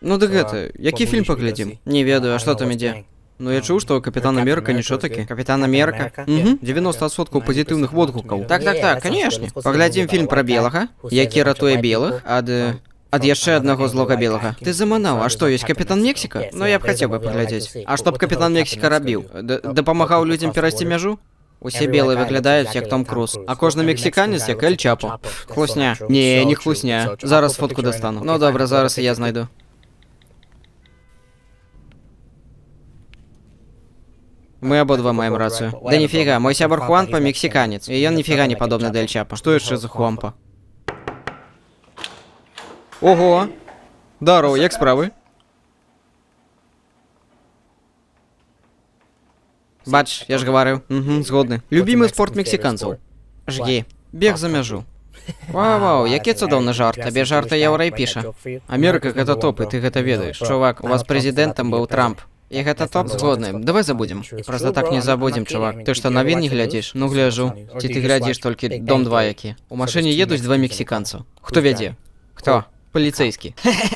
Ну дык гэта, які фільм паглядзім? Не ведаю, а што там ідзе? Ну я чуў, што Капітан Амерыка нічого такі. Капітан Амерыка? 90% пазітыўных водгукаў. Так, канешне. Паглядзім фільм пра белага, які ратуе белых ад яшчэ аднаго злога белага. Ты заманаў, а што, ёсць Капітан Мексіка? Ну я б хацеў бы паглядзець. А што б Капітан Мексіка рабіў? Дапамагаў людзям перайсці мяжу? Усе белыя выглядаюць як Том Круз, а кожны мексіканец як Эль Чапо. Хлусня. Не хлусня. Зараз фотку дастану. Ну добра, зараз і я знайду. Мы абодва маем рацыю. Да ніфіга, мой сябар Хуанпа мексіканец, і ён ніфіга не падобны да Эль Чапо. Што яшчэ за Хуанпа? Ого! Дароў, як справы? Бач, я ж гаварыў. Згодны. Любімы спорт мексіканцаў. Жгі. Бег за мяжу. Вау, які цудоўны жарт. Табе жарта яўрэй піша. Амерыка гэта топ, і ты гэта ведаеш. Чувак, у вас прэзідэнтам быў Трамп. І гэта топ? Згодны. Давай забудзем. Проста так не забудзем, чувак. Ты што, навін не глядзіш? Ну гляджу. Ці ты глядзіш толькі Дом 2 які? У машыне едуць два мексіканцу. Хто вядзе? Хто? Паліцэйскі.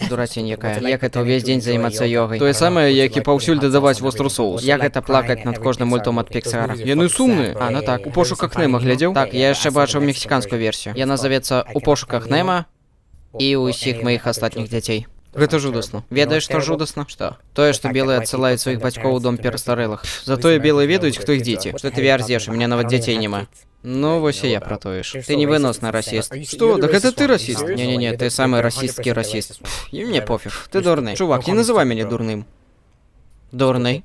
Дурацень якая. Як гэта ўвесь дзень займацца ёгай? Тое самае, як і паўсюль дадаваць востры соус. Як гэта плакаць над кожным мультом ад Піксара? Яны сумныя. А, ну так. У пошуках Нема глядзеў? Так, я яшчэ бачыў мексіканскую версію. Яна завецца «У пошуках Нема» і ўсіх маіх астатніх дзяцей. Гэта жудасна. Ведаеш, што жудасна? Што? Тое, што белыя адсылаюць сваіх бацькоў у дом перастарэлых. Затое белыя ведаюць, хто іх дзеці. Што ты вярзеш, у мяне нават дзяцей няма. Ну, вось і я пра тое ж. Ты невыносны расіст. Што? Так гэта ты расіст? Не, ты самы расістскі расіст. І мне пофіг. Ты дурны. Чувак, не называй мяне дурным. Дурны?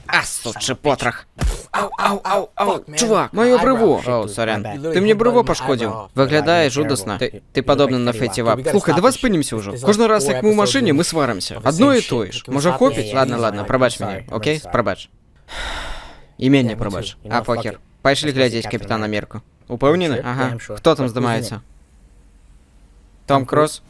А, сучы потрах. Ау, чувак, маё брыво. Оу, сорян. Ты мне брыво пашкодзіў. Выглядае жудасна. Ты падобны на Фэці Вап. Слухай, давай спынімся ўжо. Кожны раз, як мы ў машыне, мы сварамся. Адно і тое ж. Можа, хопіць? Ладно, прабач мяне, окей? Прабач. Іменне прабач. А, покер. Пайшлі глядзець Капітан Амерыку. Упэўнены? Ага. Хто там здымаецца? Том Круз?